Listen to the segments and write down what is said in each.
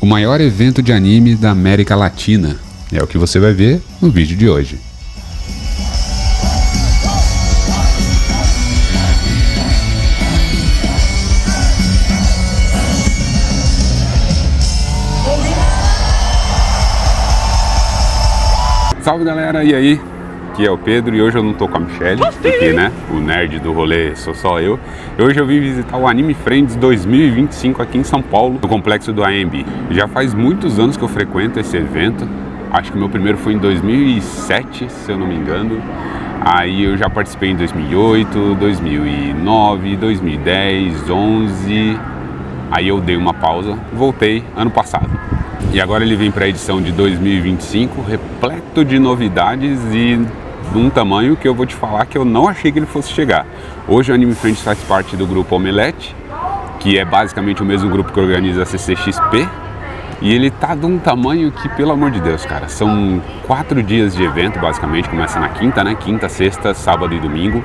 o maior evento de anime da América Latina. É o que você vai ver no vídeo de hoje. Salve galera, e aí? Aqui é o Pedro e hoje eu não tô com a Michelle, porque né, o nerd do rolê sou só eu. E hoje eu vim visitar o Anime Friends 2025 aqui em São Paulo, no complexo do AMB. Já faz muitos anos que eu frequento esse evento, acho que o meu primeiro foi em 2007, se eu não me engano. Aí eu já participei em 2008, 2009, 2010, 2011, aí eu dei uma pausa, voltei ano passado. E agora ele vem para a edição de 2025, repleto de novidades e de um tamanho que eu vou te falar que eu não achei que ele fosse chegar. Hoje o Anime Friends faz parte do grupo Omelete, que é basicamente o mesmo grupo que organiza a CCXP. E ele tá de um tamanho que, pelo amor de Deus, cara, são 4 dias de evento, basicamente, começa na quinta, né? Quinta, sexta, sábado e domingo.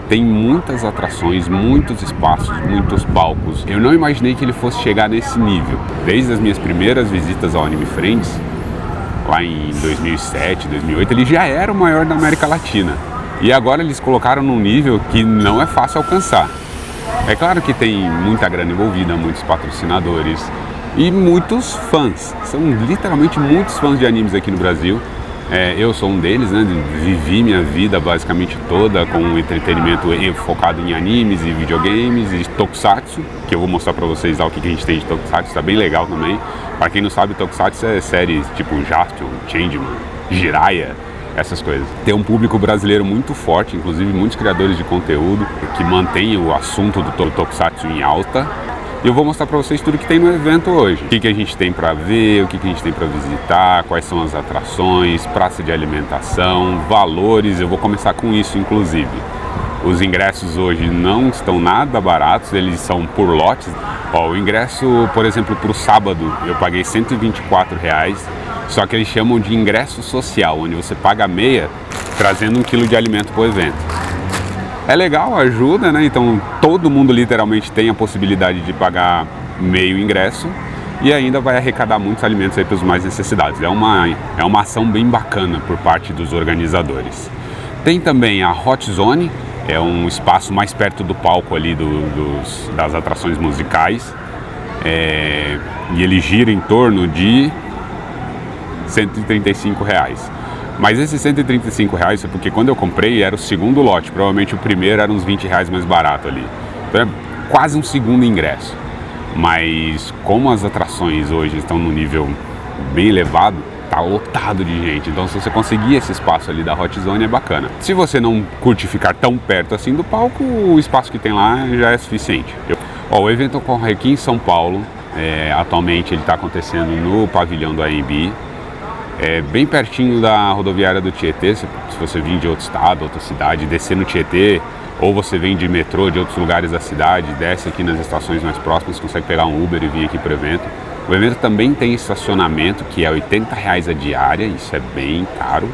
Tem muitas atrações, muitos espaços, muitos palcos. Eu não imaginei que ele fosse chegar nesse nível. Desde as minhas primeiras visitas ao Anime Friends, lá em 2007, 2008, ele já era o maior da América Latina. E agora eles colocaram num nível que não é fácil alcançar. É claro que tem muita grana envolvida, muitos patrocinadores e muitos fãs. São literalmente muitos fãs de animes aqui no Brasil. Eu sou um deles, né? Vivi minha vida basicamente toda com entretenimento focado em animes e videogames e tokusatsu, que eu vou mostrar pra vocês lá o que a gente tem de tokusatsu, tá bem legal também. Pra quem não sabe, tokusatsu é séries tipo Jaspion, Changeman, Jiraiya, essas coisas. Tem um público brasileiro muito forte, inclusive muitos criadores de conteúdo que mantêm o assunto do tokusatsu em alta. E eu vou mostrar pra vocês tudo que tem no evento hoje. O que a gente tem pra ver, o que a gente tem pra visitar, quais são as atrações, praça de alimentação, valores. Eu vou começar com isso, inclusive. Os ingressos hoje não estão nada baratos, eles são por lotes. Ó, o ingresso, por exemplo, pro sábado, eu paguei R$124, só que eles chamam de ingresso social, onde você paga meia, trazendo 1 quilo de alimento pro evento. É legal, ajuda, né? Então todo mundo literalmente tem a possibilidade de pagar meio ingresso e ainda vai arrecadar muitos alimentos aí para os mais necessitados. É uma ação bem bacana por parte dos organizadores. Tem também a Hot Zone, é um espaço mais perto do palco ali das atrações musicais. E ele gira em torno de R$135. Mas esses R$135 é porque quando eu comprei era o segundo lote, provavelmente o primeiro era uns R$20 mais barato ali. Então é quase um segundo ingresso. Mas como as atrações hoje estão num nível bem elevado, tá lotado de gente. Então se você conseguir esse espaço ali da Hot Zone é bacana. Se você não curte ficar tão perto assim do palco, o espaço que tem lá já é suficiente. O evento ocorre aqui em São Paulo. Atualmente ele está acontecendo no pavilhão do AMB. Bem pertinho da rodoviária do Tietê. Se você vir de outro estado, outra cidade, descer no Tietê, ou você vem de metrô de outros lugares da cidade, desce aqui nas estações mais próximas, consegue pegar um Uber e vir aqui para o evento. O evento também tem estacionamento, que é R$80 a diária, isso é bem caro,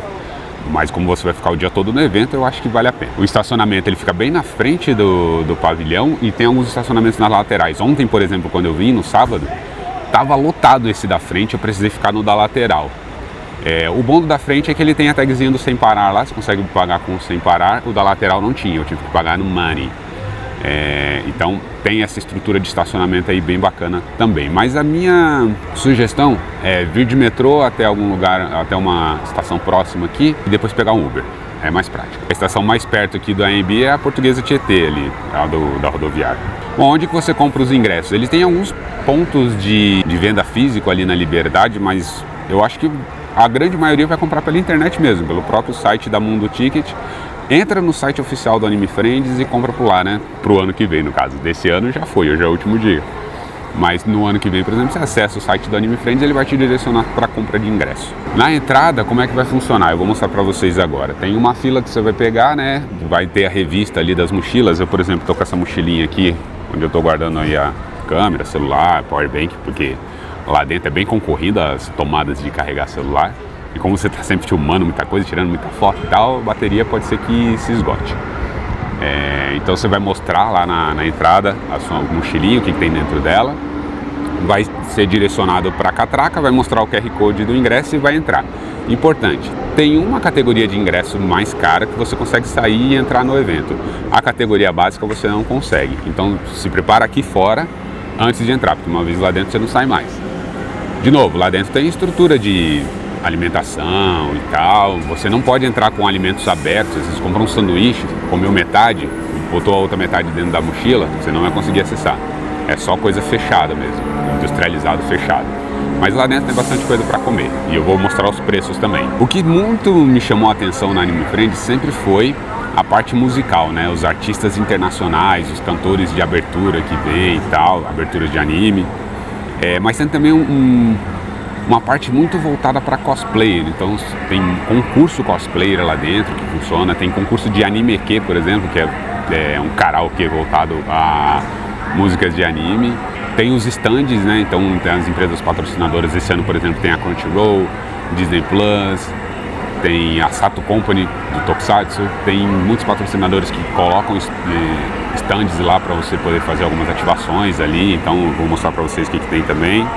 mas como você vai ficar o dia todo no evento, eu acho que vale a pena. O estacionamento ele fica bem na frente do pavilhão e tem alguns estacionamentos nas laterais. Ontem, por exemplo, quando eu vim no sábado, estava lotado esse da frente, eu precisei ficar no da lateral. O bom do da frente é que ele tem a tagzinha do sem parar lá, você consegue pagar com o sem parar, o da lateral não tinha, eu tive que pagar no Money. Então tem essa estrutura de estacionamento aí bem bacana também. Mas a minha sugestão é vir de metrô até algum lugar, até uma estação próxima aqui e depois pegar um Uber, é mais prático. A estação mais perto aqui do AMB é a Portuguesa Tietê ali, da rodoviária. Bom, onde que você compra os ingressos? Ele tem alguns pontos de venda físico ali na Liberdade, mas eu acho que a grande maioria vai comprar pela internet mesmo, pelo próprio site da Mundo Ticket. Entra no site oficial do Anime Friends e compra por lá, né? Pro ano que vem, no caso. Desse ano já foi, hoje é o último dia. Mas no ano que vem, por exemplo, você acessa o site do Anime Friends, ele vai te direcionar para compra de ingresso. Na entrada, como é que vai funcionar? Eu vou mostrar para vocês agora. Tem uma fila que você vai pegar, né? Vai ter a revista ali das mochilas. Eu, por exemplo, tô com essa mochilinha aqui, onde eu tô guardando aí a câmera, celular, powerbank, porque lá dentro é bem concorrida as tomadas de carregar celular. E como você está sempre filmando muita coisa, tirando muita foto e tal, a bateria pode ser que se esgote. Então você vai mostrar lá na entrada a sua mochilinha, o que tem dentro dela. vai ser direcionado para a catraca, vai mostrar o QR Code do ingresso e vai entrar. Importante, tem uma categoria de ingresso mais cara que você consegue sair e entrar no evento. A categoria básica você não consegue. Então se prepara aqui fora antes de entrar, porque uma vez lá dentro você não sai mais. De novo, lá dentro tem estrutura de alimentação e tal. Você não pode entrar com alimentos abertos. Você compra um sanduíche, comeu metade, botou a outra metade dentro da mochila, você não vai conseguir acessar. É só coisa fechada mesmo, industrializado fechado. Mas lá dentro tem bastante coisa para comer e eu vou mostrar os preços também. O que muito me chamou a atenção na Anime Friends sempre foi a parte musical, né? Os artistas internacionais, os cantores de abertura que vem e tal, aberturas de anime. Mas tem também uma parte muito voltada para cosplayer. Então tem concurso cosplayer lá dentro que funciona, tem concurso de anime que, por exemplo, que é um karaokê voltado a músicas de anime. Tem os stands, né? Então tem as empresas patrocinadoras. Esse ano, por exemplo, tem a Crunchyroll, Disney Plus, tem a Sato Company do Tokusatsu. Tem muitos patrocinadores que colocam stands lá para você poder fazer algumas ativações ali. Então eu vou mostrar para vocês o que tem também.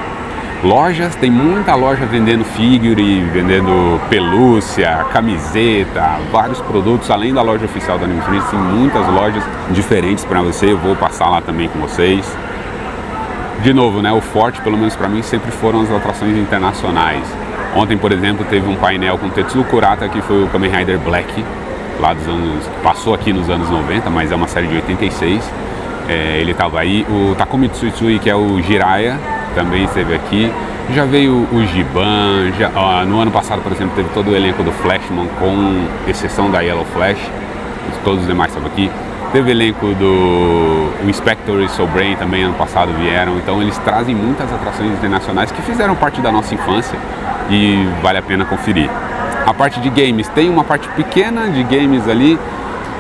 Lojas, tem muita loja vendendo figure, vendendo pelúcia, camiseta, vários produtos. Além da loja oficial da Anime Friends, tem muitas lojas diferentes para você. Eu vou passar lá também com vocês. De novo, né, o forte, pelo menos para mim, sempre foram as atrações internacionais. Ontem, por exemplo, teve um painel com Tetsuo Kurata, que foi o Kamen Rider Black, lá dos anos... passou aqui nos anos 90, mas é uma série de 86. Ele estava aí. O Takumi Tsutsui, que é o Jiraiya, também esteve aqui. Já veio o Giban, no ano passado, por exemplo, teve todo o elenco do Flashman, com exceção da Yellow Flash, todos os demais estavam aqui. Teve elenco do Inspector e Soul Brain também, ano passado vieram. Então eles trazem muitas atrações internacionais que fizeram parte da nossa infância e vale a pena conferir. A parte de games, tem uma parte pequena de games ali,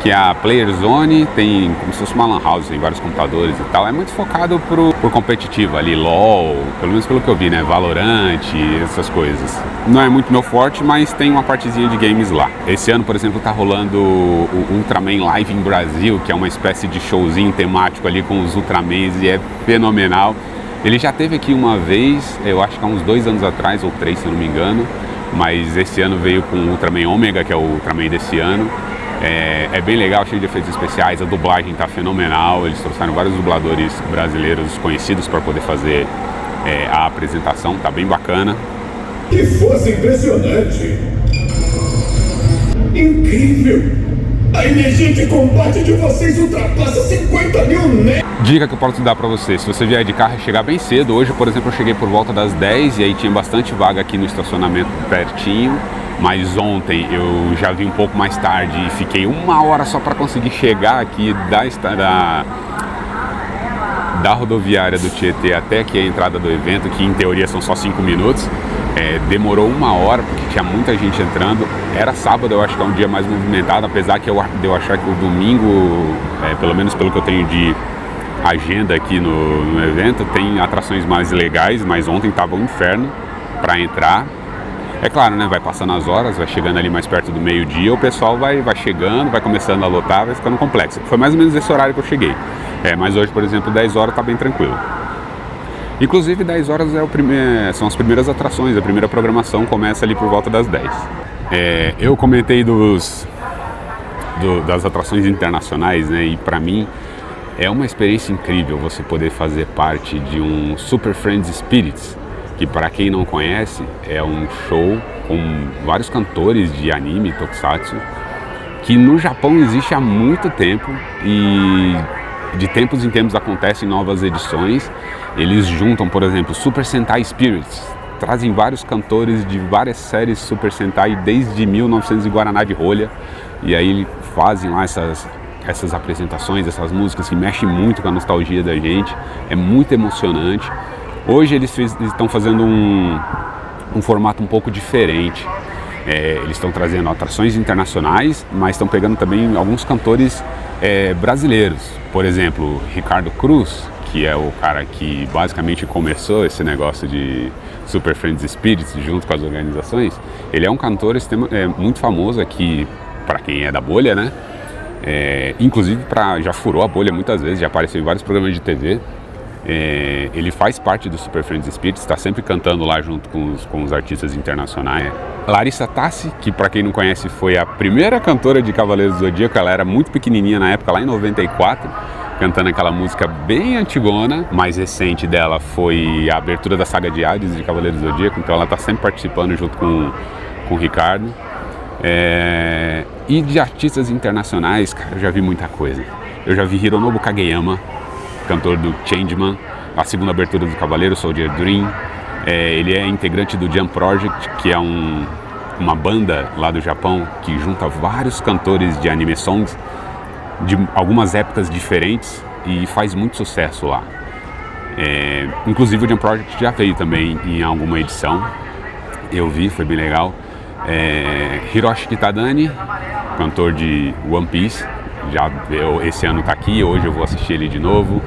que é a Player Zone, tem como se fosse uma lan house, tem vários computadores e tal. É muito focado por competitivo ali, LOL, pelo menos pelo que eu vi, né? Valorant, essas coisas. Não é muito meu forte, mas tem uma partezinha de games lá. Esse ano, por exemplo, tá rolando o Ultraman Live em Brasil, que é uma espécie de showzinho temático ali com os Ultramans e é fenomenal. Ele já teve aqui uma vez, eu acho que há uns 2 anos atrás, ou 3, se eu não me engano, mas esse ano veio com o Ultraman Omega, que é o Ultraman desse ano. É bem legal, cheio de efeitos especiais, a dublagem está fenomenal, eles trouxeram vários dubladores brasileiros conhecidos para poder fazer a apresentação, tá bem bacana. Que força impressionante! Incrível! A energia de combate de vocês ultrapassa 50 mil metros! Dica que eu posso dar para você, se você vier de carro, chegar bem cedo. Hoje, por exemplo, eu cheguei por volta das 10 e aí tinha bastante vaga aqui no estacionamento pertinho. Mas ontem eu já vim um pouco mais tarde e fiquei 1 hora só para conseguir chegar aqui da rodoviária do Tietê até aqui a entrada do evento, que em teoria são só 5 minutos. Demorou 1 hora porque tinha muita gente entrando. Era sábado, eu acho que é um dia mais movimentado, apesar de eu achar que o domingo, pelo menos pelo que eu tenho de agenda aqui no evento, tem atrações mais legais, mas ontem estava um inferno para entrar. É claro, né? Vai passando as horas, vai chegando ali mais perto do meio-dia, o pessoal vai chegando, vai começando a lotar, vai ficando complexo. Foi mais ou menos esse horário que eu cheguei. Mas hoje, por exemplo, 10 horas tá bem tranquilo. Inclusive, 10 horas são as primeiras atrações, a primeira programação começa ali por volta das 10. Eu comentei das atrações internacionais, né? E pra mim é uma experiência incrível você poder fazer parte de um Super Friends Spirits, que para quem não conhece é um show com vários cantores de anime, tokusatsu, que no Japão existe há muito tempo e de tempos em tempos acontecem novas edições. Eles juntam, por exemplo, Super Sentai Spirits, trazem vários cantores de várias séries Super Sentai desde 1900 e Guaraná de rolha, e aí fazem lá essas apresentações, essas músicas que mexem muito com a nostalgia da gente, é muito emocionante. Hoje eles estão fazendo um formato um pouco diferente. Eles estão trazendo atrações internacionais, mas estão pegando também alguns cantores brasileiros. Por exemplo, Ricardo Cruz, que é o cara que basicamente começou esse negócio de Super Friends Spirits junto com as organizações. Ele é um cantor muito famoso aqui para quem é da bolha, né? Inclusive já furou a bolha muitas vezes, já apareceu em vários programas de TV. Ele faz parte do Super Friends Spirits, está sempre cantando lá junto com os artistas internacionais. Larissa Tassi, que para quem não conhece foi a primeira cantora de Cavaleiros do Zodíaco, ela era muito pequenininha na época, lá em 94, cantando aquela música bem antigona. Mais recente dela foi a abertura da saga de Hades de Cavaleiros do Zodíaco, então ela está sempre participando junto com o Ricardo. E de artistas internacionais, cara, eu já vi muita coisa. Eu já vi Hironobu Kageyama, cantor do Changeman, a segunda abertura do Cavaleiro, Soldier Dream. Ele é integrante do Jump Project, que é uma banda lá do Japão que junta vários cantores de anime songs de algumas épocas diferentes e faz muito sucesso lá. Inclusive o Jump Project já veio também em alguma edição, eu vi, foi bem legal. Hiroshi Kitadani, cantor de One Piece, esse ano tá aqui, hoje eu vou assistir ele de novo.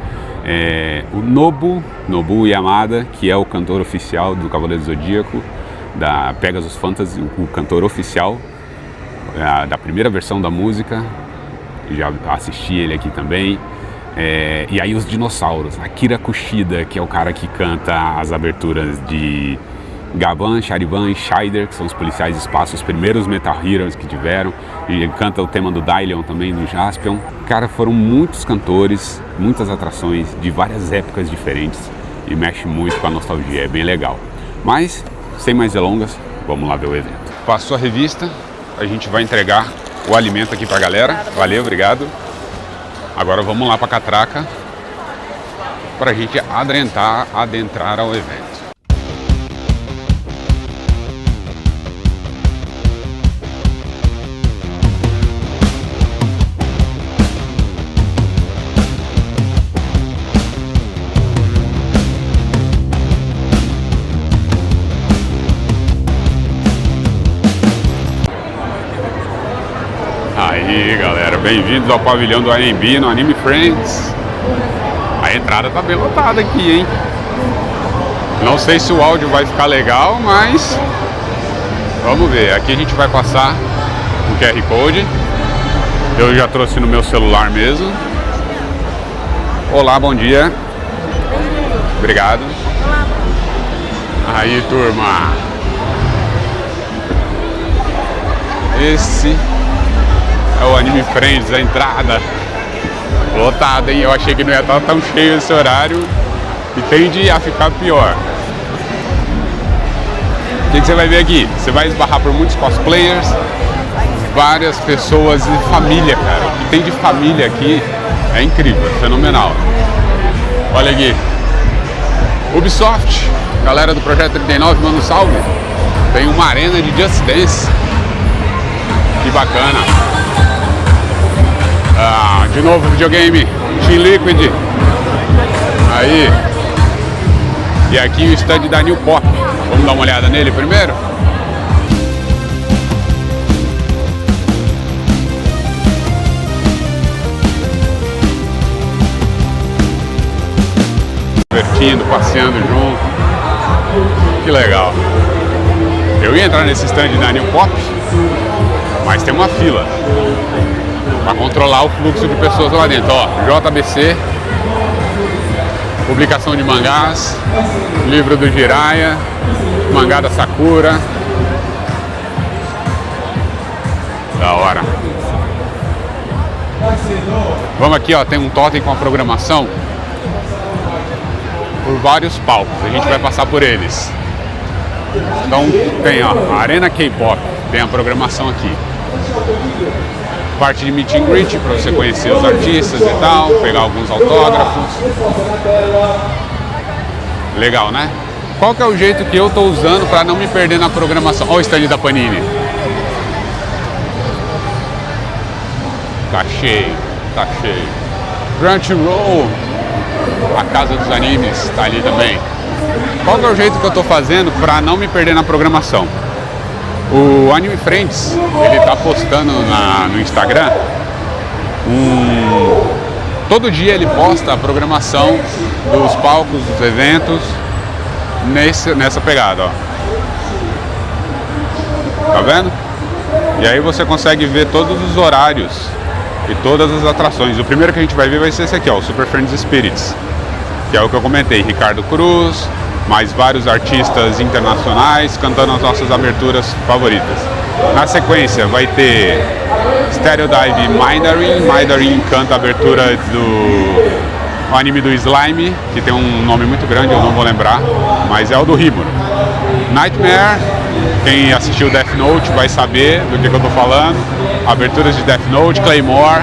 O Nobu Yamada, que é o cantor oficial do Cavaleiro do Zodíaco, da Pegasus Fantasy, o cantor oficial da primeira versão da música, já assisti ele aqui também. E aí os dinossauros, Akira Kushida, que é o cara que canta as aberturas de Gavan, Charivan e Shider, que são os policiais de espaço, os primeiros Metal Heroes que tiveram, e ele canta o tema do Dylion também, do Jaspion. Cara, foram muitos cantores, muitas atrações de várias épocas diferentes e mexe muito com a nostalgia, é bem legal. Mas, sem mais delongas, vamos lá ver o evento. Passou a revista, a gente vai entregar o alimento aqui pra galera. Valeu, obrigado. Agora vamos lá pra catraca pra gente adentrar ao evento. Aí galera, bem-vindos ao pavilhão do AMB no Anime Friends. A entrada tá bem lotada aqui, hein? Não sei se o áudio vai ficar legal, mas vamos ver. Aqui a gente vai passar o QR Code. Eu já trouxe no meu celular mesmo. Olá, bom dia. Obrigado. Aí, turma. Esse é o Anime Friends, a entrada lotada, hein? Eu achei que não ia estar tão cheio esse horário e tende a ficar pior. O que você vai ver aqui? Você vai esbarrar por muitos cosplayers, várias pessoas e família, cara. O que tem de família aqui é incrível, é fenomenal. Olha aqui. Ubisoft, galera do Projeto 39, manda um salve. Tem uma arena de Just Dance. Que bacana. De novo videogame, Team Liquid. Aí. E aqui o stand da New Pop. Vamos dar uma olhada nele primeiro? Divertindo, passeando junto. Que legal. Eu ia entrar nesse stand da New Pop, mas tem uma fila para controlar o fluxo de pessoas lá dentro. Ó, JBC, publicação de mangás, livro do Jiraiya, mangá da Sakura. Da hora. Vamos aqui, ó, tem um totem com a programação por vários palcos. A gente vai passar por eles. Então tem, ó, a Arena K-Pop, tem a programação aqui. Parte de meet and greet para você conhecer os artistas e tal, pegar alguns autógrafos. Legal, né? Qual que é o jeito que eu tô usando para não me perder na programação? Olha o stand da Panini. Tá cheio, tá cheio. Crunchyroll, a casa dos animes, tá ali também. Qual que é o jeito que eu tô fazendo para não me perder na programação? O Anime Friends, ele tá postando no Instagram, todo dia ele posta a programação dos palcos, dos eventos, nessa pegada, ó. Tá vendo? E aí você consegue ver todos os horários e todas as atrações. O primeiro que a gente vai ver vai ser esse aqui, ó, o Super Friends Spirits. que é o que eu comentei, Ricardo Cruz, mais vários artistas internacionais cantando as nossas aberturas favoritas. Na sequência vai ter Stereo Dive Mandarin. Mandarin canta a abertura do anime do Slime, que tem um nome muito grande, eu não vou lembrar, mas é o do Rimuro. Nightmare, quem assistiu Death Note vai saber do que eu tô falando. Aberturas de Death Note, Claymore,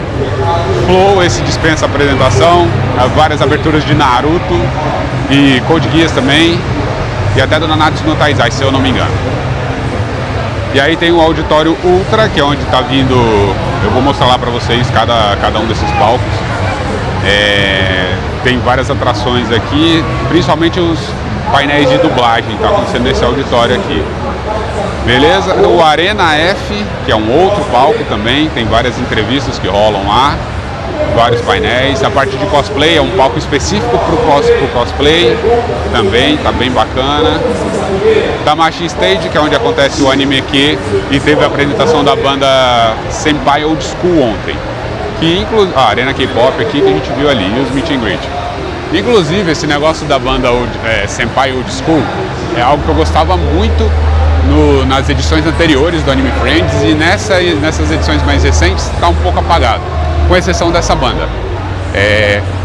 Flow, esse dispensa apresentação, várias aberturas de Naruto e Code Geass também, e até do Nanatsu no Taizai, se eu não me engano. E aí tem o auditório Ultra, que é onde tá vindo, eu vou mostrar lá pra vocês cada um desses palcos. Tem várias atrações aqui, principalmente os painéis de dublagem, tá acontecendo nesse auditório aqui. Beleza? O Arena F, que é um outro palco também, tem várias entrevistas que rolam lá, vários painéis. A parte de cosplay é um palco específico pro cosplay, também tá bem bacana. Tamashi Stage, que é onde acontece o Anime Q, e teve a apresentação da banda Senpai Old School ontem. Que inclui a Arena K-Pop aqui que a gente viu ali, e os meet and greet. Inclusive, esse negócio da banda Senpai Old School é algo que eu gostava muito nas edições anteriores do Anime Friends, e nessas edições mais recentes está um pouco apagado, com exceção dessa banda.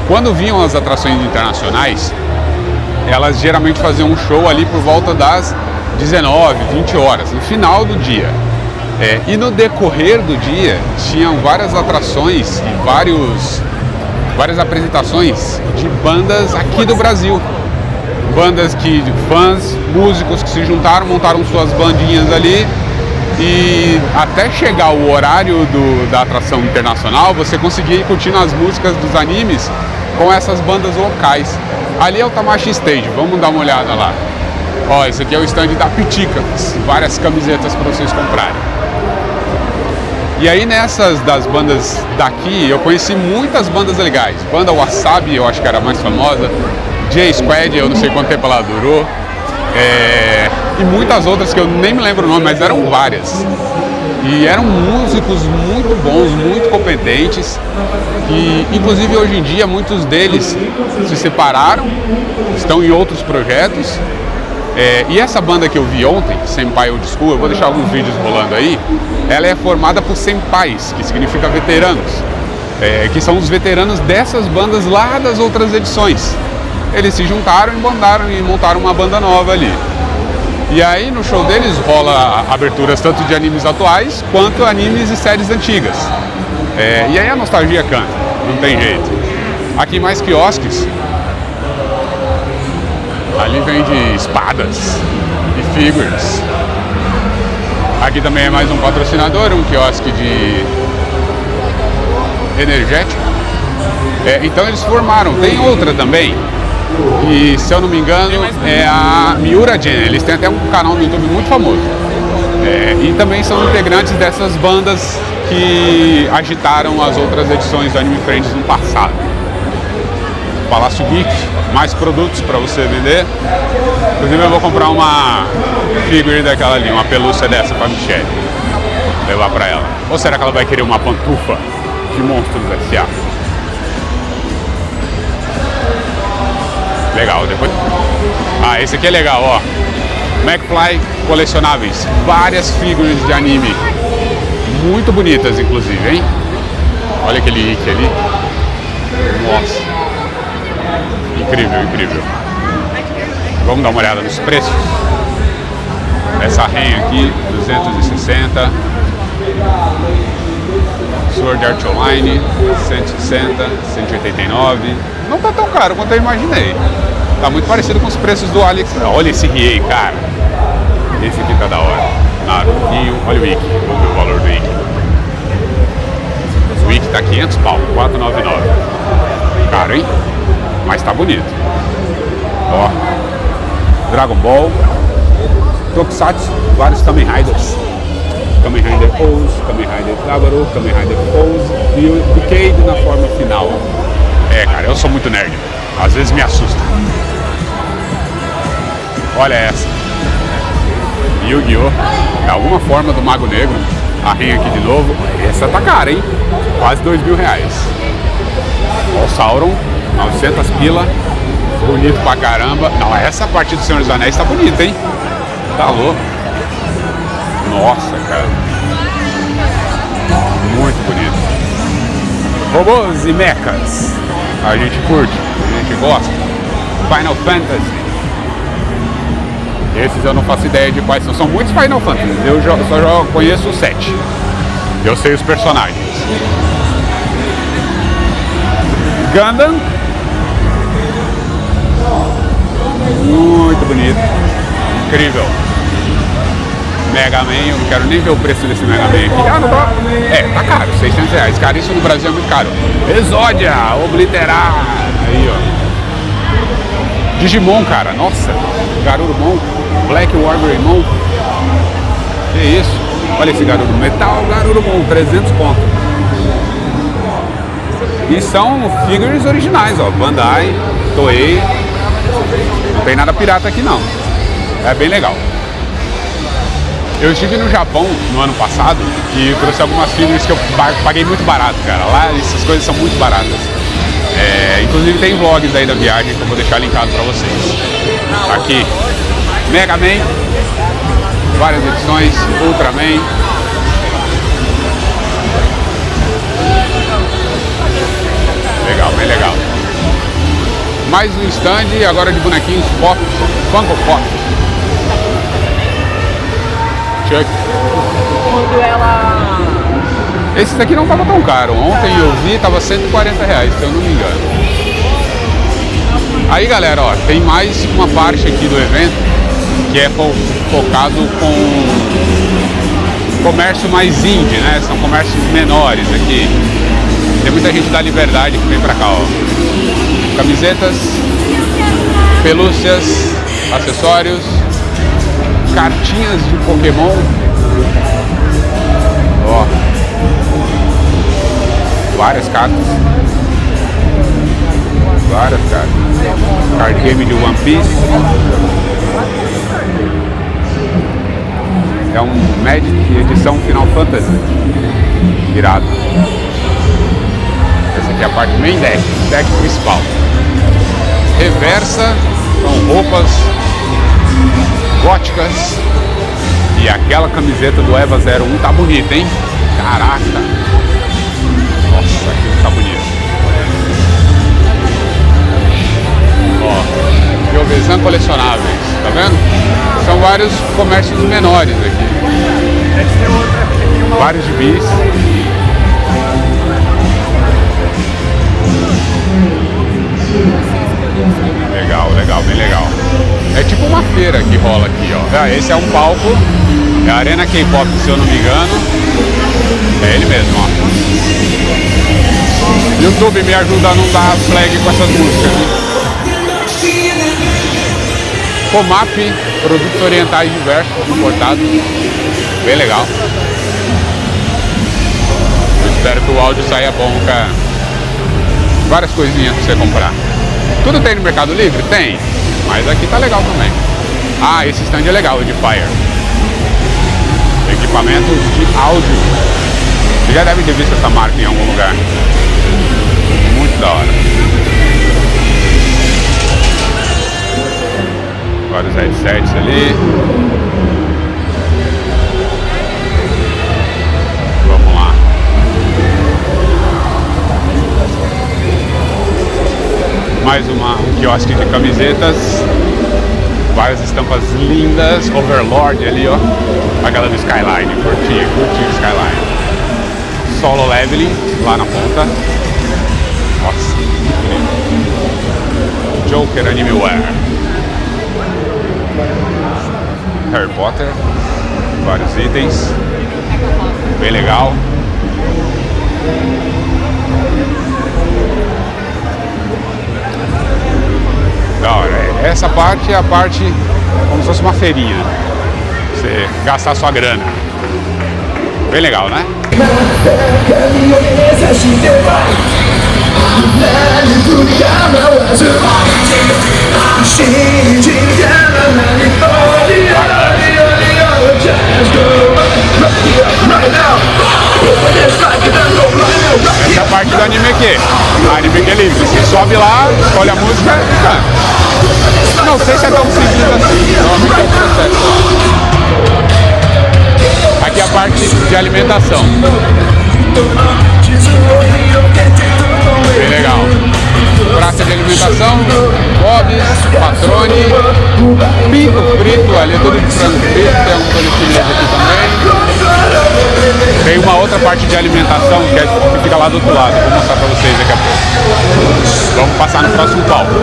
Quando vinham as atrações internacionais, elas geralmente faziam um show ali por volta das 19, 20 horas, no final do dia. E no decorrer do dia, tinham várias atrações e várias apresentações de bandas aqui do Brasil. Bandas fãs, músicos que se juntaram, montaram suas bandinhas ali, e até chegar o horário da atração internacional, você conseguia ir curtindo as músicas dos animes com essas bandas locais. Ali é o Tamashi Stage, vamos dar uma olhada lá. Ó, esse aqui é o stand da Pitica, várias camisetas para vocês comprarem. E aí nessas das bandas daqui, eu conheci muitas bandas legais. Banda Wasabi, eu acho que era a mais famosa. J-Squad, eu não sei quanto tempo ela durou. E muitas outras que eu nem me lembro o nome, mas eram várias. E eram músicos muito bons, muito competentes. E inclusive hoje em dia muitos deles se separaram, estão em outros projetos. E essa banda que eu vi ontem, Senpai Old School, eu vou deixar alguns vídeos rolando aí, ela é formada por senpais, que significa veteranos, que são os veteranos dessas bandas lá das outras edições. Eles se juntaram e montaram uma banda nova ali. E aí no show deles rola aberturas tanto de animes atuais, quanto animes e séries antigas. E aí a nostalgia canta, não tem jeito. Aqui mais quiosques. Ali vende espadas e figures. Aqui também é mais um patrocinador, um quiosque de energético. Então eles formaram. Tem outra também, que se eu não me engano é a Miura Gen. Eles têm até um canal no YouTube muito famoso. E também são integrantes dessas bandas que agitaram as outras edições do Anime Friends no passado. Palácio Geek, mais produtos para você vender. Inclusive eu vou comprar uma figure daquela ali, uma pelúcia dessa para Michelle, levar para ela. Ou será que ela vai querer uma pantufa de Monstros S.A.? Legal, depois... esse aqui é legal, ó. McFly colecionáveis, várias figuras de anime, muito bonitas inclusive, hein? Olha aquele Ikki ali. Nossa. Incrível, incrível. Vamos dar uma olhada nos preços. Essa REM aqui, 260. Sword Art Online, 160, 189. Não tá tão caro quanto eu imaginei. Tá muito parecido com os preços do Alex. Olha esse Riei, cara. Esse aqui tá da hora. Narutinho. Olha o Ikki. Vamos ver o valor do Ikki. O Ikki tá 500 pau, 499. Caro, hein? Mas tá bonito. Ó, Dragon Ball, Tokusatsu, vários Kamen Riders. Kamen Rider Pose, Kamen Rider Tabaro, Kamen Rider Pose e o Decade na forma final. Cara, eu sou muito nerd. Às vezes me assusta. Olha essa. Yu-Gi-Oh! De alguma forma do Mago Negro. A REM aqui de novo. Essa tá cara, hein? Quase R$2.000. Ó, o Sauron. 900 pila, Bonito pra caramba. Não, essa parte do Senhor dos Anéis tá bonita, hein? Tá louco. Nossa, cara. Muito bonito. Robôs e mechas. A gente curte, a gente gosta. Final Fantasy. Esses eu não faço ideia de quais são. São muitos Final Fantasy. Eu só conheço os 7. Eu sei os personagens. Gundam. Muito bonito. Incrível. Mega Man, eu não quero nem ver o preço desse Mega Man aqui. Ah, não tá. Tá caro, R$600. Cara, isso no Brasil é muito caro. Exódia, Obliterar. Aí, ó. Digimon, cara, nossa. Garurumon, Black Wargreymon. Que isso? Olha esse Garurumon. Metal Garurumon, 300 conto. E são figures originais, ó. Bandai, Toei. Não tem nada pirata aqui, não. É bem legal. Eu estive no Japão no ano passado e trouxe algumas figuras que eu paguei muito barato, cara. Lá essas coisas são muito baratas. Inclusive tem vlogs aí da viagem que eu vou deixar linkado pra vocês. Aqui, Mega Man, várias edições, Ultraman. Legal, bem legal. Mais um stand agora de bonequinhos pop, Funko Pop. Chuck. Quando ela... Esse daqui não tava tão caro. Ontem eu vi, tava R$140, se eu não me engano. Aí galera, ó, tem mais uma parte aqui do evento que é focado com comércio mais indie, né? São comércios menores aqui. Tem muita gente da Liberdade que vem pra cá, ó. Camisetas, pelúcias, acessórios, cartinhas de Pokémon. Ó. Várias cartas. Várias cartas. Card game de One Piece. É um Magic edição Final Fantasy. Irado. Essa aqui é a parte main deck, deck principal. Reversa, são roupas góticas. E aquela camiseta do EVA 01 tá bonita, hein? Caraca! Nossa, aquilo tá bonito. Ó, Jovenzan colecionáveis, tá vendo? São vários comércios menores aqui. Vários gibis. Legal, legal, bem legal. É tipo uma feira que rola aqui, ó. Esse é um palco, é a Arena K-Pop, se eu não me engano. É ele mesmo, ó. YouTube, me ajuda a não dar flag com essas músicas, né? Comap, produtos orientais diversos, importados. Bem legal. Eu espero que o áudio saia bom, cara. Várias coisinhas pra você comprar. Tudo tem no Mercado Livre? Tem. Mas aqui tá legal também. Ah, esse stand é legal, o de Fire. Equipamentos de áudio. Você já deve ter visto essa marca em algum lugar. Muito da hora. Vários headsets ali. Vamos lá. Mais um quiosque de camisetas. Várias estampas lindas. Overlord ali, ó. Aquela do Skyline. Curti o Skyline. Solo Leveling lá na ponta. Nossa, muito bonito. Joker Animeware. Harry Potter. Vários itens. Bem legal. Da hora. Essa parte é a parte como se fosse uma feirinha. Você gastar sua grana. Bem legal, né? Essa é a parte do anime aqui. O anime aqui é livre. Você sobe lá, escolhe a música e canta. não sei se é tão simples assim. Normalmente é um processo. Aqui é a parte de alimentação. Bem legal. Praça de alimentação, Bob's, Patrone, pinto frito, ali é tudo de frango frito, tem alguma coisa chinesa aqui também. Tem uma outra parte de alimentação que fica lá do outro lado, vou mostrar pra vocês daqui a pouco. Vamos passar no próximo palco.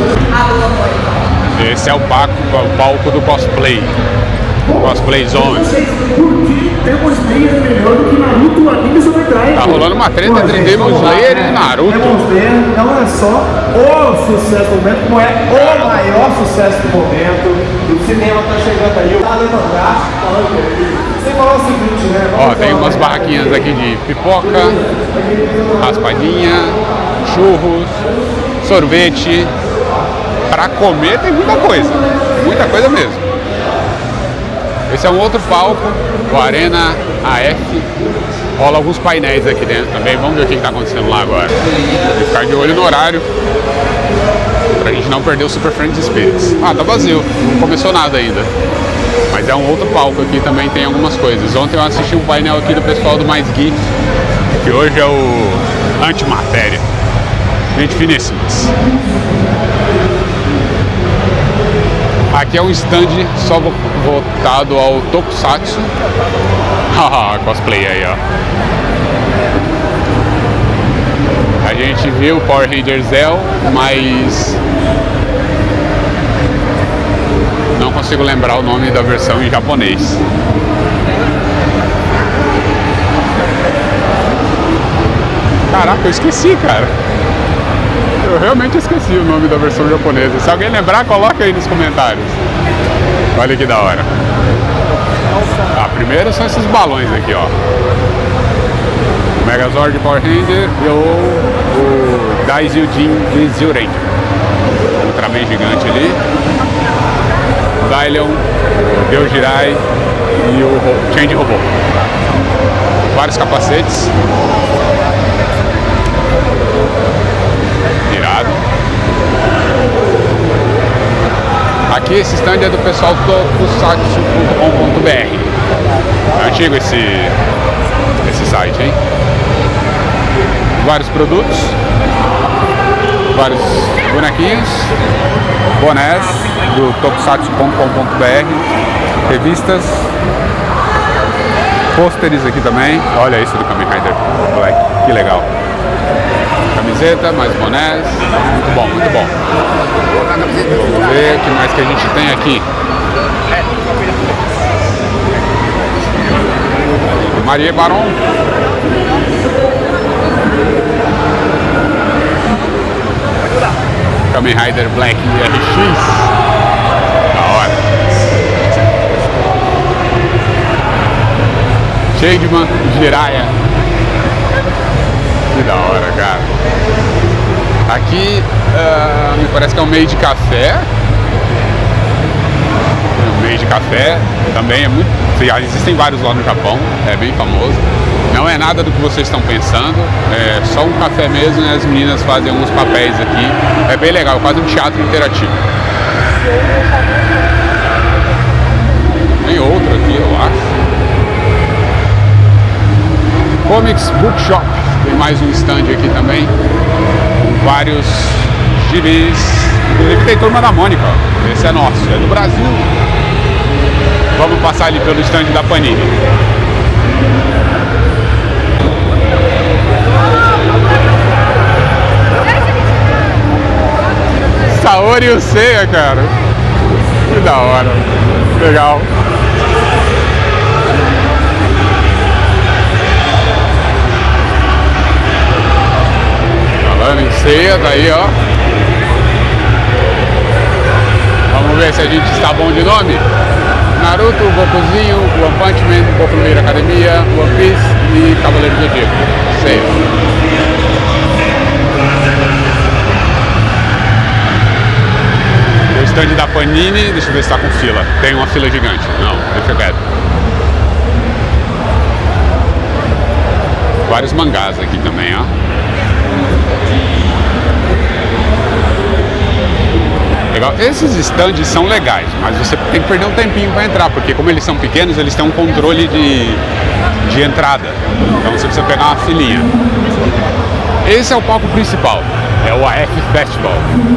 Esse é o palco do cosplay. Cosplay Zone. Tá rolando uma treta entre Demon Slayer e Naruto. Demon Slayer não é só o sucesso do momento, como é o maior sucesso do momento. O cinema tá chegando aí, tá levantar, falando que você falou o seguinte, né? Ó, tem umas barraquinhas aqui de pipoca, raspadinha, churros, sorvete. Pra comer tem muita coisa mesmo. Esse é um outro palco, o Arena AF. Rola alguns painéis aqui dentro também. Vamos ver o que está acontecendo lá agora. Vou ficar de olho no horário pra gente não perder o Super Friends Spirits. Ah, tá vazio, não começou nada ainda. Mas é um outro palco aqui, também tem algumas coisas. Ontem eu assisti um painel aqui do pessoal do Mais Geek, que hoje é o Antimatéria. Gente finíssimas. Aqui é um stand só voltado ao Tokusatsu. Haha, cosplay aí, ó. A gente viu Power Rangers Zell, mas não consigo lembrar o nome da versão em japonês. Caraca, eu esqueci, cara. Eu realmente esqueci o nome da versão japonesa. Se alguém lembrar, coloca aí nos comentários. Olha que da hora. Ah, primeiro são esses balões aqui, ó. O Megazord Power Ranger e o Daizujin de Zio Ranger. Ultraman gigante ali. O Dylion, o Geujirai e o Change Robô. Vários capacetes. Irado. Aqui esse stand é do pessoal tokusatsu.com.br. É antigo esse site, hein? Vários produtos, vários bonequinhos, bonés do tokusatsu.com.br, revistas, pôsteres aqui também. Olha isso do Kamen Rider Black, que legal. Camiseta, mais bonés, muito bom, muito bom. Vamos ver o que mais que a gente tem aqui. Maria Baron. Kamen Rider Black RX. Da hora. Shademan, Jiraiya. Que da hora, cara. Aqui me parece que é um meio de café. Um meio de café também é muito. Existem vários lá no Japão, é bem famoso. Não é nada do que vocês estão pensando, é só um café mesmo e as meninas fazem alguns papéis aqui. É bem legal, quase um teatro interativo. Tem outro aqui, eu acho. Comics Bookshop. Tem mais um stand aqui também, com vários gibis. Inclusive tem Turma da Mônica, ó. Esse é nosso, é do Brasil. Vamos passar ali pelo stand da Panini. Saori e o Seiya, cara. Que da hora. Legal. Falando em Seiya, tá aí, ó. Vamos ver se a gente está bom de nome. Naruto, Gokuzinho, One Punch Man, Boku no Hero Academia, One Piece e Cavaleiro do Zodíaco. Seiya. O stand da Panini, deixa eu ver se tá com fila. Tem uma fila gigante. Não, deixa quieto. Vários mangás aqui também, ó. Legal. Esses stands são legais, mas você tem que perder um tempinho para entrar, porque como eles são pequenos, eles têm um controle de entrada. Então você precisa pegar uma filinha. Esse é o palco principal, é o AF Festival.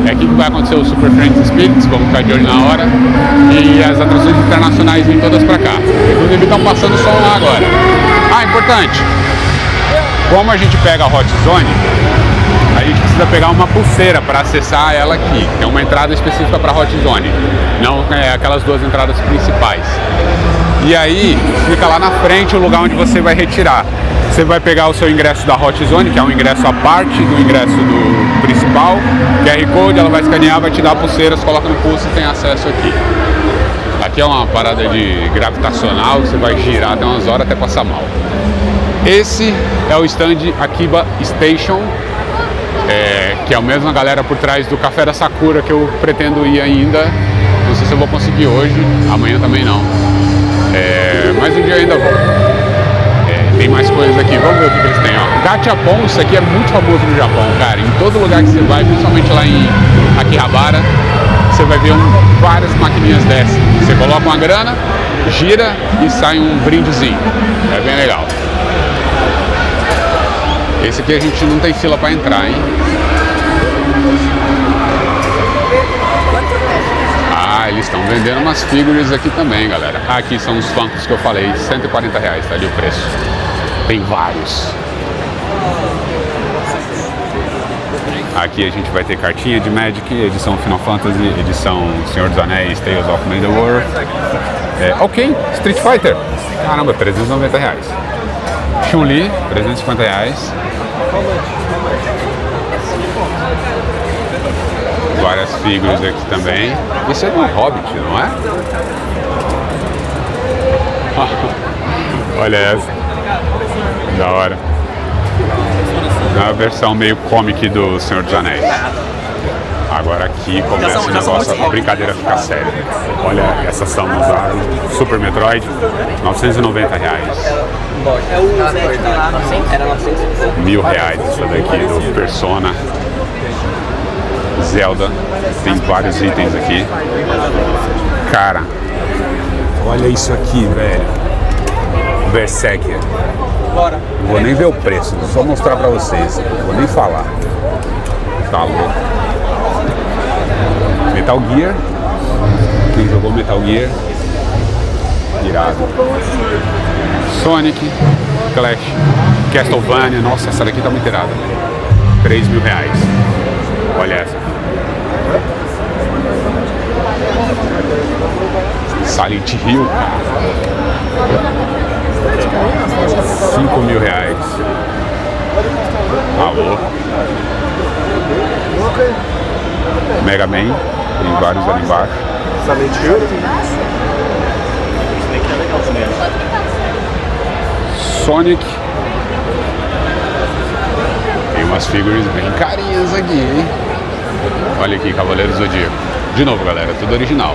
É aqui que vai acontecer o Super Friends Spirits, vamos ficar de olho na hora. E as atrações internacionais vêm todas para cá. Inclusive estão passando som lá agora. Ah, importante! Como a gente pega a Hot Zone, a gente precisa pegar uma pulseira para acessar ela aqui. Tem uma entrada específica para Hot Zone, não aquelas duas entradas principais. E aí fica lá na frente o lugar onde você vai retirar. Você vai pegar o seu ingresso da Hot Zone, que é um ingresso à parte do ingresso do principal, QR Code, ela vai escanear, vai te dar a pulseira, você coloca no pulso e tem acesso aqui. Aqui é uma parada de gravitacional, você vai girar até umas horas até passar mal. Esse é o stand Akiba Station, que é a mesma galera por trás do Café da Sakura que eu pretendo ir ainda. Não sei se eu vou conseguir hoje, amanhã também não. Mas um dia eu ainda vou. Tem mais coisas aqui, vamos ver o que eles têm, ó. Gachapon, isso aqui é muito famoso no Japão, cara. Em todo lugar que você vai, principalmente lá em Akihabara, você vai ver várias maquininhas dessas. Você coloca uma grana, gira e sai um brindezinho. É bem legal. Esse aqui a gente não tem fila para entrar, hein? Eles estão vendendo umas figuras aqui também, galera. Aqui são os Funkos que eu falei, R$140, tá ali o preço. Tem vários. Aqui a gente vai ter cartinha de Magic, edição Final Fantasy, edição Senhor dos Anéis, Tales of Middle-earth. Ok, Street Fighter. Caramba, R$390. Chun-Li, R$350. Várias figuras aqui também. Esse é do Hobbit, não é? Olha essa. Da hora. É uma versão meio comic do Senhor dos Anéis. Agora aqui começa o negócio, a brincadeira fica séria. Olha essa Samus Super Metroid, R$990. R$1.000 essa daqui do Persona. Zelda, tem vários itens aqui. Cara, olha isso aqui, velho. Berserker. Não vou nem ver o preço, vou só mostrar pra vocês. Não vou nem falar. Tá louco. Metal Gear. Quem jogou Metal Gear? Irado. Sonic, Clash, Castlevania. Nossa, essa daqui tá muito irada. R$3.000. Olha essa. Silent Hill, cara. R$5.000. Alô. Mega Man. Tem vários ali embaixo. Silent Hill? Sonic. Tem umas figuras bem carinhas aqui, hein? Olha aqui, Cavaleiro Zodíaco. De novo, galera, tudo original.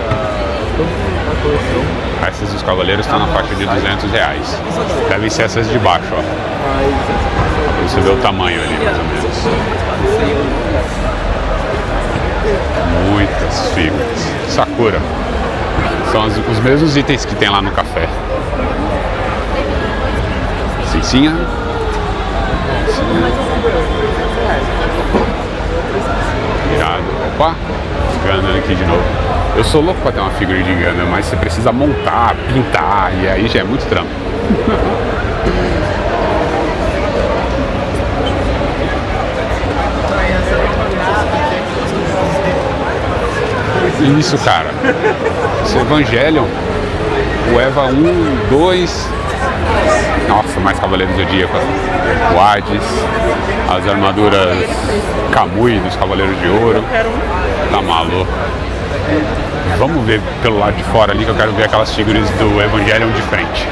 Essas dos Cavaleiros estão na faixa de R$200. Devem ser essas de baixo, ó. Você vê o tamanho ali, mais ou menos. Muitas figuras. Sakura. São os mesmos itens que tem lá no café. Cincinha. Irado. Opa, Gundam aqui de novo. Eu sou louco pra ter uma figura de Gundam, mas você precisa montar, pintar, e aí já é muito trampo. Isso, cara. Esse Evangelion, o Eva 1, 2. Nossa, mais Cavaleiros do Zodíaco. O Hades, as armaduras Kamui dos Cavaleiros de Ouro. Tá maluco. Vamos ver pelo lado de fora ali, que eu quero ver aquelas figuras do Evangelion de frente.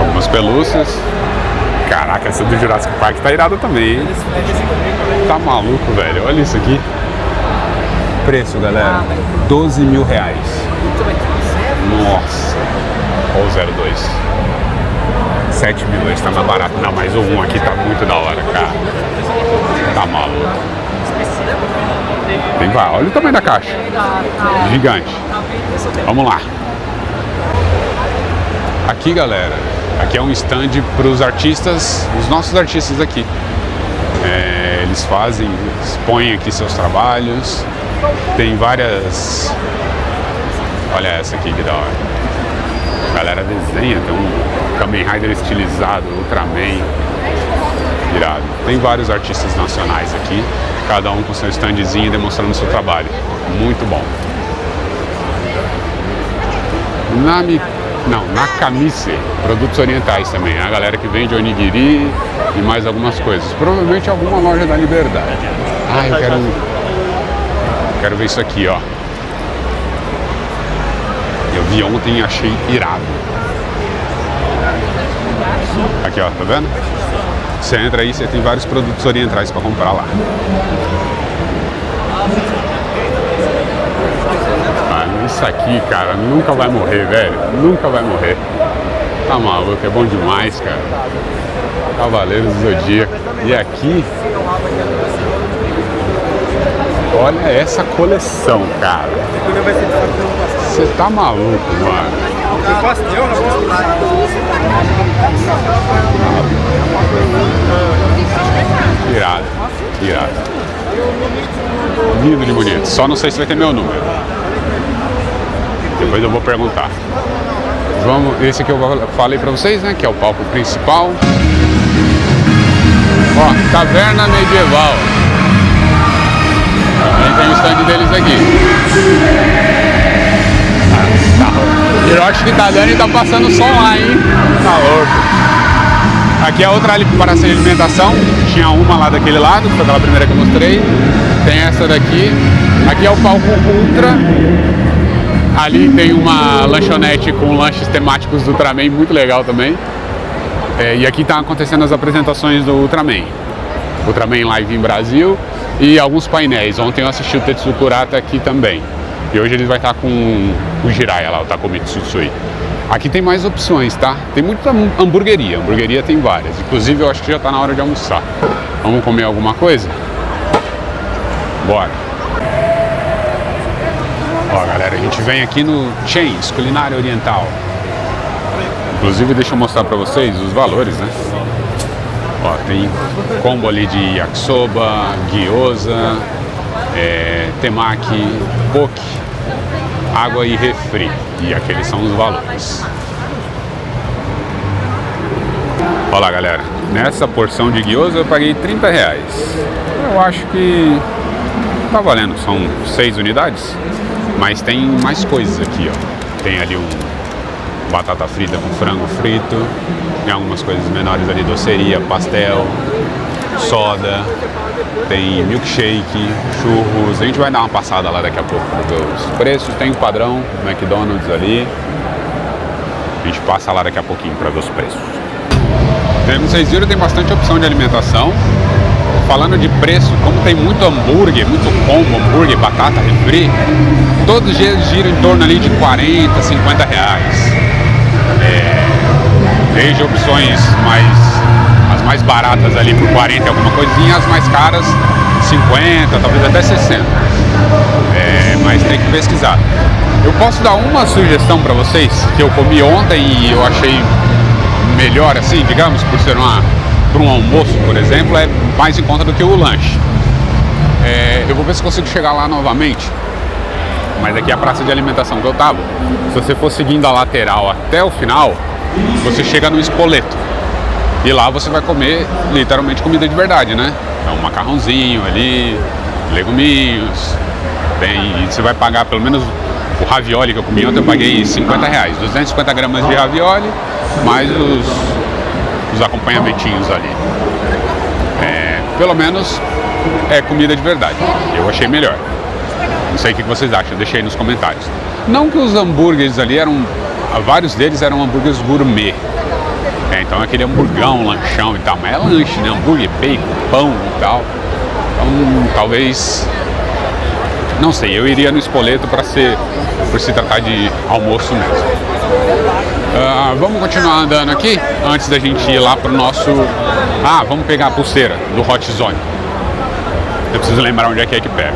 Algumas pelúcias. Caraca, essa do Jurassic Park tá irada também, hein? Tá maluco, velho. Olha isso aqui. preço, galera. 12 mil reais. Nossa. Ou 02. 7 mil, esse tá mais barato. Não, mas o 1 aqui tá muito da hora, cara. Tá maluco. Tem vai, olha o tamanho da caixa. Gigante. Vamos lá. Aqui, galera, aqui é um stand para os artistas, os nossos artistas aqui. Eles fazem, expõem aqui seus trabalhos. Tem várias... Olha essa aqui que da hora. A galera desenha, tem um Kamen Rider estilizado, Ultraman. Irado. Tem vários artistas nacionais aqui, cada um com seu standzinho demonstrando seu trabalho. Muito bom. Nakamice, produtos orientais também. A galera que vende onigiri e mais algumas coisas. Provavelmente alguma loja da Liberdade. Ah, eu quero ver isso aqui, ó. Eu vi ontem e achei irado. Aqui, ó, tá vendo? Você entra aí, você tem vários produtos orientais para comprar lá. Isso aqui, cara, nunca vai morrer, velho. Nunca vai morrer. Tá maluco, é bom demais, cara. Cavaleiros do Zodíaco. E aqui... Olha essa coleção, cara. Você tá maluco, mano. Irado, irado. Lindo de bonito. Só não sei se vai ter meu número. Depois eu vou perguntar. Esse aqui eu falei pra vocês, né? Que é o palco principal. Ó, Taverna Medieval. Também tem o stand deles aqui. Hiroshi que tá dando e tá passando som lá, hein? Tá louco. Aqui é outra praça de alimentação. Tinha uma lá daquele lado, foi aquela primeira que eu mostrei. Tem essa daqui. Aqui é o palco Ultra. Ali tem uma lanchonete com lanches temáticos do Ultraman, muito legal também. E aqui tá acontecendo as apresentações do Ultraman. Ultraman Live em Brasil e alguns painéis. Ontem eu assisti o Tetsu Kurata aqui também. E hoje ele vai estar com o Jiraiya lá, o Takumi Tsutsui. Aqui tem mais opções, tá? Tem muita hamburgueria. Hamburgueria tem várias. Inclusive eu acho que já tá na hora de almoçar. Vamos comer alguma coisa? Bora! Ó, galera, a gente vem aqui no Chains, Culinária Oriental. Inclusive, deixa eu mostrar pra vocês os valores, né? Ó, tem combo ali de yakisoba, gyoza, temaki, poke, água e refri. E aqueles são os valores. Olha lá, galera. Nessa porção de gyoza eu paguei 30 reais. Eu acho que tá valendo. São 6 unidades. Mas tem mais coisas aqui, ó. Tem ali batata frita com frango frito. Tem algumas coisas menores ali, doceria, pastel, soda. Tem milkshake, churros. A gente vai dar uma passada lá daqui a pouco para ver os preços. Tem o padrão, McDonald's ali. A gente passa lá daqui a pouquinho para ver os preços. Como vocês viram, tem bastante opção de alimentação. Falando de preço, como tem muito hambúrguer, muito combo, hambúrguer, batata, refri, todos os dias giram em torno ali de 40, 50 reais. Desde opções as mais baratas ali por 40 alguma coisinha, as mais caras 50, talvez até 60. Mas tem que pesquisar. Eu posso dar uma sugestão para vocês que eu comi ontem e eu achei melhor assim, digamos, por ser para um almoço, por exemplo, é mais em conta do que o lanche. Eu vou ver se consigo chegar lá novamente, mas aqui é a praça de alimentação que eu tava. Se você for seguindo a lateral até o final, você chega no Spoleto. E lá você vai comer literalmente comida de verdade, né? É um macarrãozinho ali, leguminhos. Você vai pagar pelo menos o ravioli que eu comi ontem, eu paguei 50 reais. 250 gramas de ravioli, mais os acompanhamentinhos ali. Pelo menos é comida de verdade. Eu achei melhor. Não sei o que vocês acham, deixei aí nos comentários. Não que os hambúrgueres ali vários deles eram hambúrgueres gourmet. Então aquele hamburgão, lanchão e tal, mas é lanche, né? Hambúrguer, bacon, pão e tal. Então talvez Não sei, eu iria no Spoleto por se tratar de almoço mesmo. Vamos continuar andando aqui antes da gente ir lá pro nosso... vamos pegar a pulseira do Hot Zone. Eu preciso lembrar onde é que pega.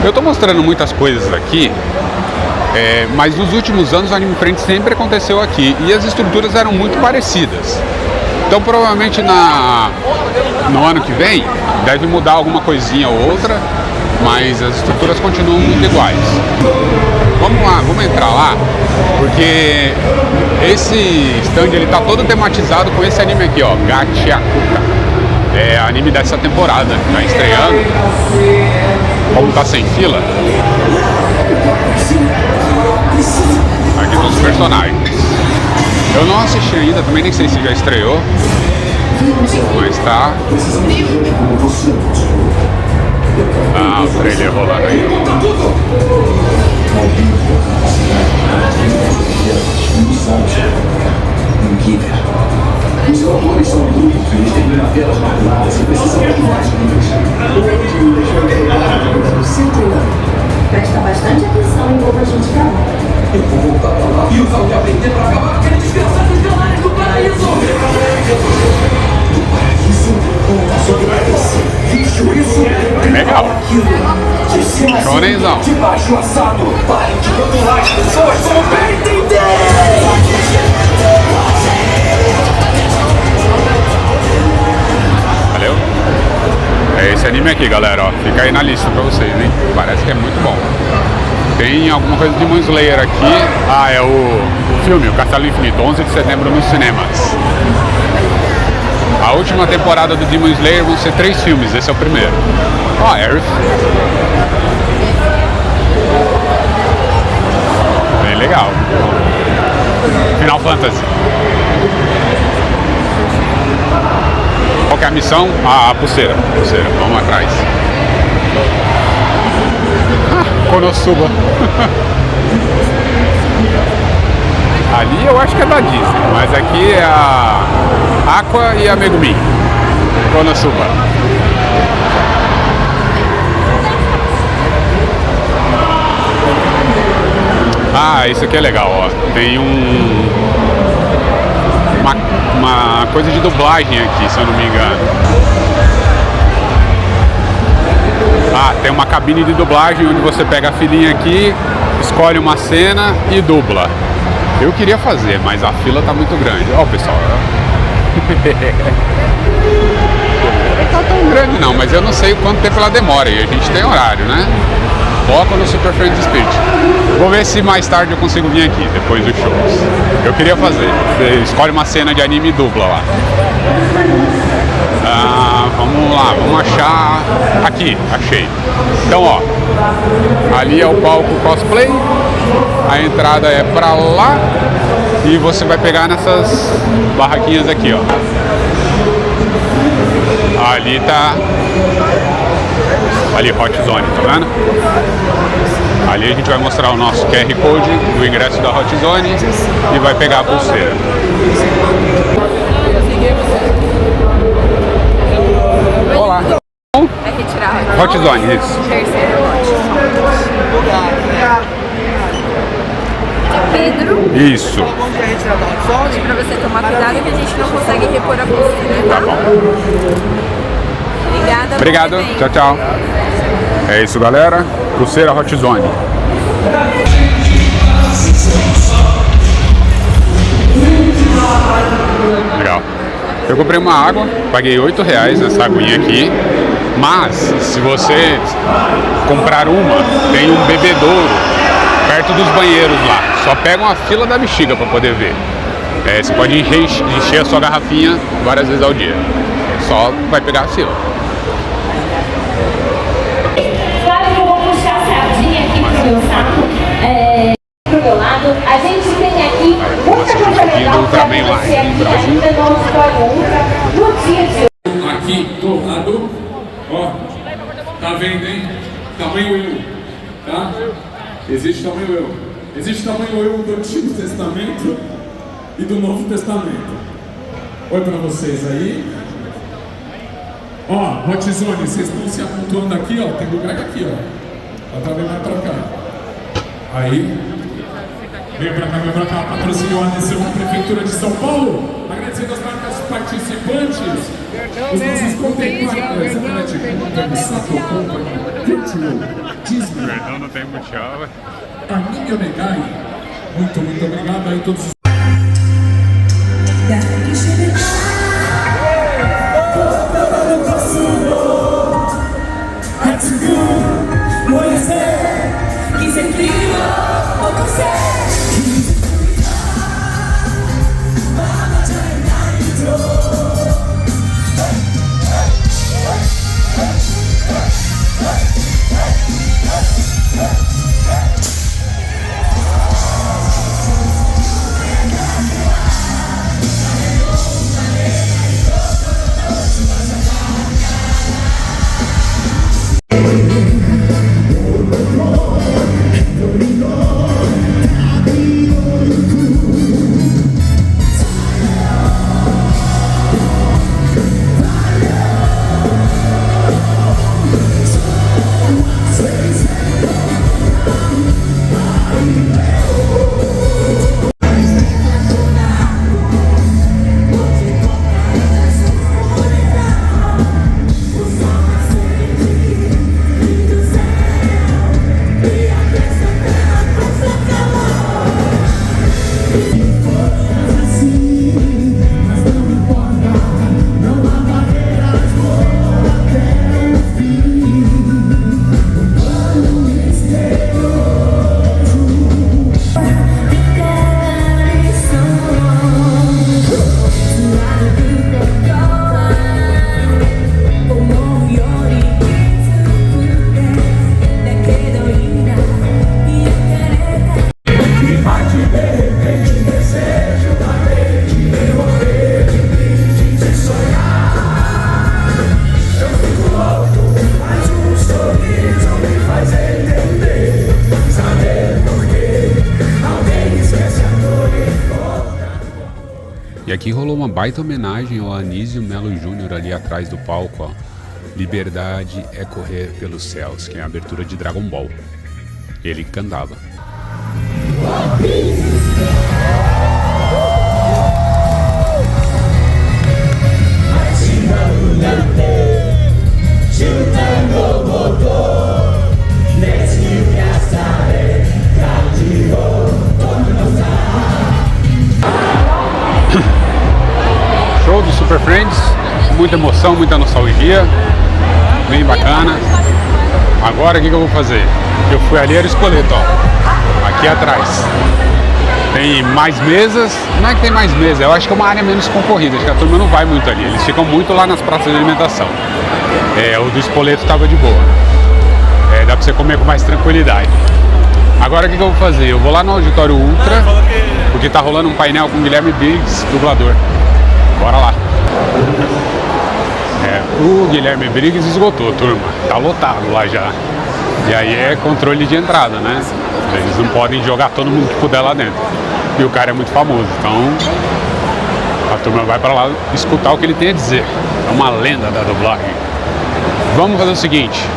Eu tô mostrando muitas coisas aqui, mas nos últimos anos o Anime Friends sempre aconteceu aqui e as estruturas eram muito parecidas. Então provavelmente no ano que vem deve mudar alguma coisinha ou outra, mas as estruturas continuam muito iguais. Vamos lá, vamos entrar lá, porque esse stand ele tá todo tematizado com esse anime aqui, ó, Gachiakuta. É anime dessa temporada, tá estreando. Como tá sem fila, aqui estão os personagens. Eu não assisti ainda, também nem sei se já estreou, mas tá. O trailer rolando aí. Os valores são brutos, eles têm gravelas maculadas e precisam de mais níveis. O centro presta bastante atenção em como a gente trabalha. Eu vou voltar pra lá e usar o que aprender pra acabar com aquele desgraçado dos galães do paraíso! Do paraíso? Sobre você, visto isso? Legal. De cima Chorenzão. de baixo assado. Parem de rotular as pessoas como bem entender! Valeu? É esse anime aqui, galera, ó. Fica aí na lista pra vocês, hein? Parece que é muito bom. Tem alguma coisa de Demon Slayer aqui. É o filme, o Castelo Infinito, 11 de setembro nos cinemas. A última temporada do Demon Slayer vão ser 3 filmes, esse é o primeiro. Aerith. Bem legal. Final Fantasy. Qual que é a missão? A pulseira. Vamos atrás. Konosuba. Ali eu acho que é da Disney, mas aqui é a Aqua e a Megumin. Konosuba. Isso aqui é legal, ó. Tem uma coisa de dublagem aqui, se eu não me engano. Tem uma cabine de dublagem onde você pega a filinha aqui, escolhe uma cena e dubla. Eu queria fazer, mas a fila tá muito grande. Ó, pessoal. Não tá tão grande não, mas eu não sei quanto tempo ela demora e a gente tem horário, né? Foco no Super Friends Spirit. Vou ver se mais tarde eu consigo vir aqui, depois dos shows. Eu queria fazer. Você escolhe uma cena de anime e dubla lá. Vamos lá, vamos achar... Aqui, achei. Então, ó. Ali é o palco cosplay. A entrada é pra lá. E você vai pegar nessas barraquinhas aqui, ó. Ali tá... Ali, Hot Zone, tá vendo? Ali a gente vai mostrar o nosso QR Code do ingresso da Hot Zone e vai pegar a pulseira. Olá. É retirar. Hot Zone, isso. Terceiro lote. Pedro. Isso. Pra você tomar cuidado que a gente não consegue repor a pulseira, tá? Tá bom. Obrigada. Obrigado. Tchau, tchau. É isso, galera. Pulseira Hot Zone. Legal. Eu comprei uma água, paguei R$8 nessa aguinha aqui. Mas, se você comprar uma, tem um bebedouro perto dos banheiros lá. Só pega uma fila da bexiga para poder ver. Você pode encher a sua garrafinha várias vezes ao dia. Só vai pegar a fila. Claro que eu vou puxar a sardinha aqui pro meu saco, pro meu lado. A gente tem aqui muita coisa legal pra você aqui ainda no História Ultra, no dia de hoje. Aqui do lado, ó, tá vendo, hein? Tamanho eu, tá? Existe tamanho eu. Existe tamanho eu do Antigo Testamento e do Novo Testamento. Oi pra vocês aí. Ó, Hotizone, vocês estão se amontoando aqui, ó. Tem lugar aqui, ó. Pra vir mais pra cá. Aí. Vem pra cá. Patrocínio adesão à Prefeitura de São Paulo. Agradecendo as marcas participantes. Os nossos contemporâneos. Atlético, Sato Company, Virtual, Disney. Perdão, não tem mundial. Anime Onegai. Muito obrigado aí todos os... E aqui rolou uma baita homenagem ao Anísio Melo Júnior ali atrás do palco, ó. Liberdade é correr pelos céus, que é a abertura de Dragon Ball. Ele cantava. Show do Super Friends, muita emoção, muita nostalgia, bem bacana. Agora o que eu vou fazer? Eu fui ali, era o Spoleto, ó, aqui atrás. Tem mais mesas, não é que tem mais mesas, eu acho que é uma área menos concorrida, acho que a turma não vai muito ali, eles ficam muito lá nas praças de alimentação. O do Spoleto tava de boa, dá pra você comer com mais tranquilidade. Agora o que eu vou fazer? Eu vou lá no Auditório Ultra, porque tá rolando um painel com o Guilherme Briggs, dublador. Bora lá. O Guilherme Briggs esgotou, turma. Tá lotado lá já. E aí é controle de entrada, né? Eles não podem jogar todo mundo que puder lá dentro. E o cara é muito famoso, então a turma vai pra lá escutar o que ele tem a dizer. É uma lenda da dublagem. Vamos fazer o seguinte.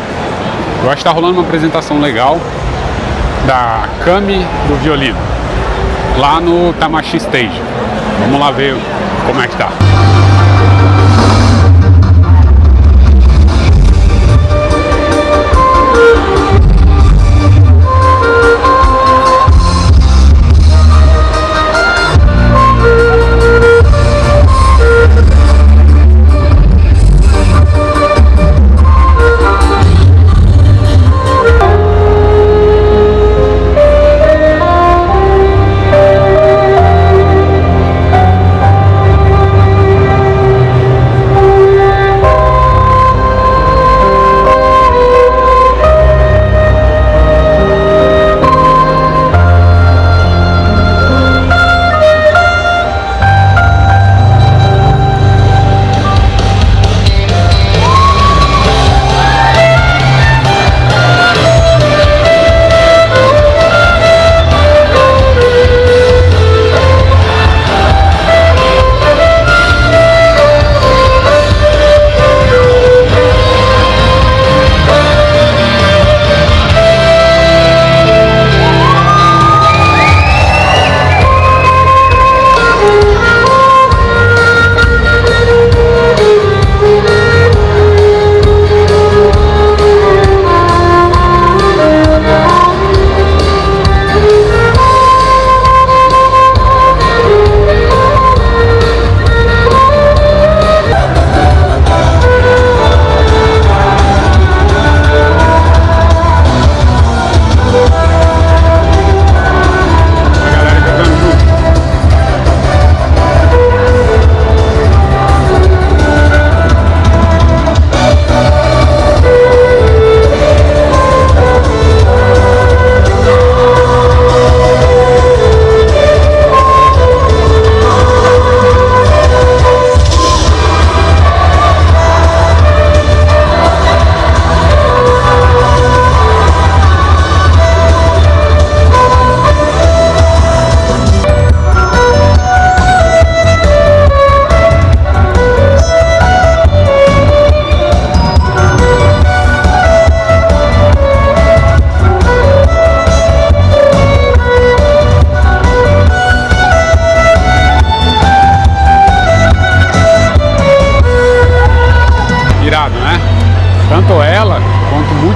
Eu acho que tá rolando uma apresentação legal da Kami do violino lá no Tamashi Stage. Vamos lá ver como é que tá.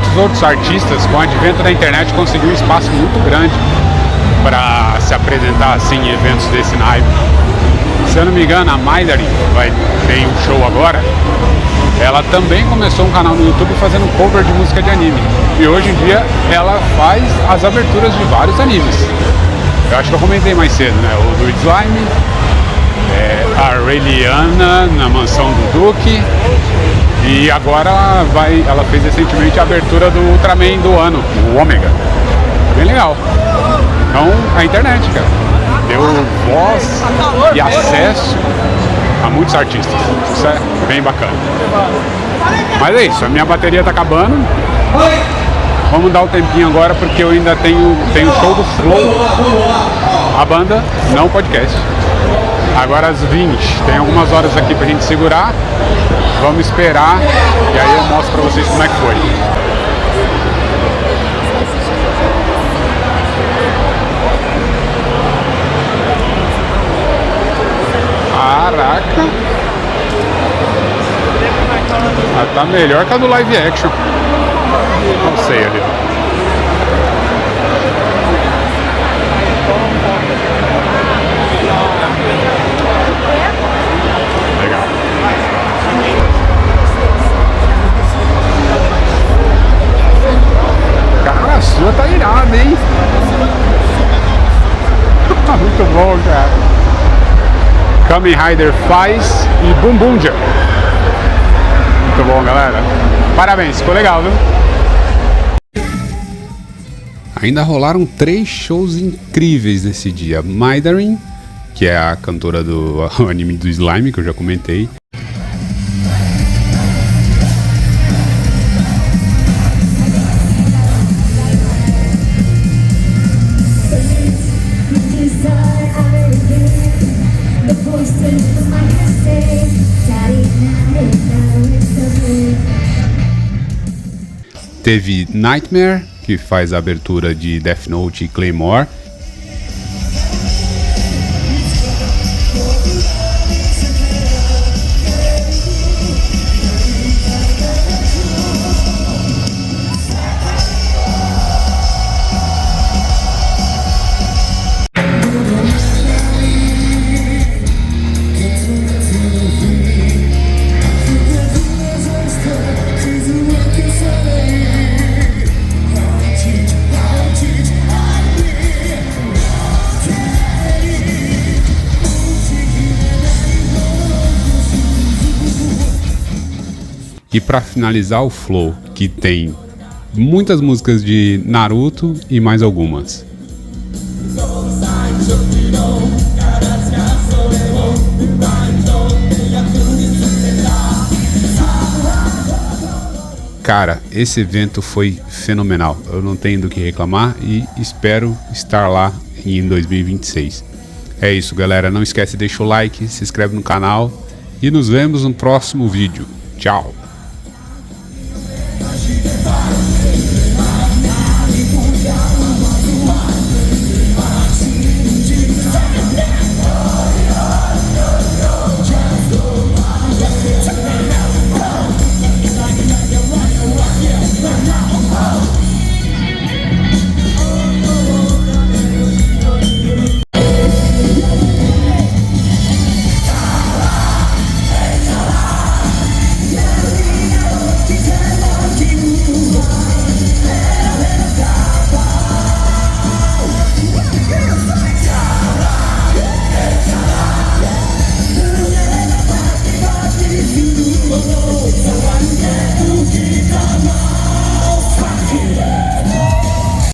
muitos outros artistas, com o advento da internet, conseguiu um espaço muito grande para se apresentar assim em eventos desse naipe. Se eu não me engano, a Maidari tem um show agora. Ela também começou um canal no YouTube fazendo cover de música de anime. E hoje em dia ela faz as aberturas de vários animes. Eu acho que eu comentei mais cedo, né? O do Slime, a Raeliana na mansão do Duque. E agora ela fez recentemente a abertura do Ultraman do ano, o Ômega. Bem legal. Então, a internet, cara, deu voz e acesso a muitos artistas. Isso é bem bacana. Mas é isso, a minha bateria tá acabando. Vamos dar um tempinho agora porque eu ainda tenho show do Flow. A banda, não o podcast. Agora às 20, tem algumas horas aqui pra gente segurar. Vamos esperar e aí eu mostro pra vocês como é que foi. Caraca! Ah, tá melhor que a do live action. Não sei ali, ó. Legal. Cara, a sua tá irada, hein? Muito bom, cara. Kamen Rider faz e Bumbunja. Muito bom, galera. Parabéns, ficou legal, viu? Ainda rolaram 3 shows incríveis nesse dia. Maidari, que é a cantora do anime do Slime, que eu já comentei. Teve Nightmare, que faz a abertura de Death Note e Claymore. E para finalizar o Flow, que tem muitas músicas de Naruto e mais algumas. Cara, esse evento foi fenomenal. Eu não tenho do que reclamar e espero estar lá em 2026. É isso, galera. Não esquece de deixar o like, se inscreve no canal e nos vemos no próximo vídeo. Tchau!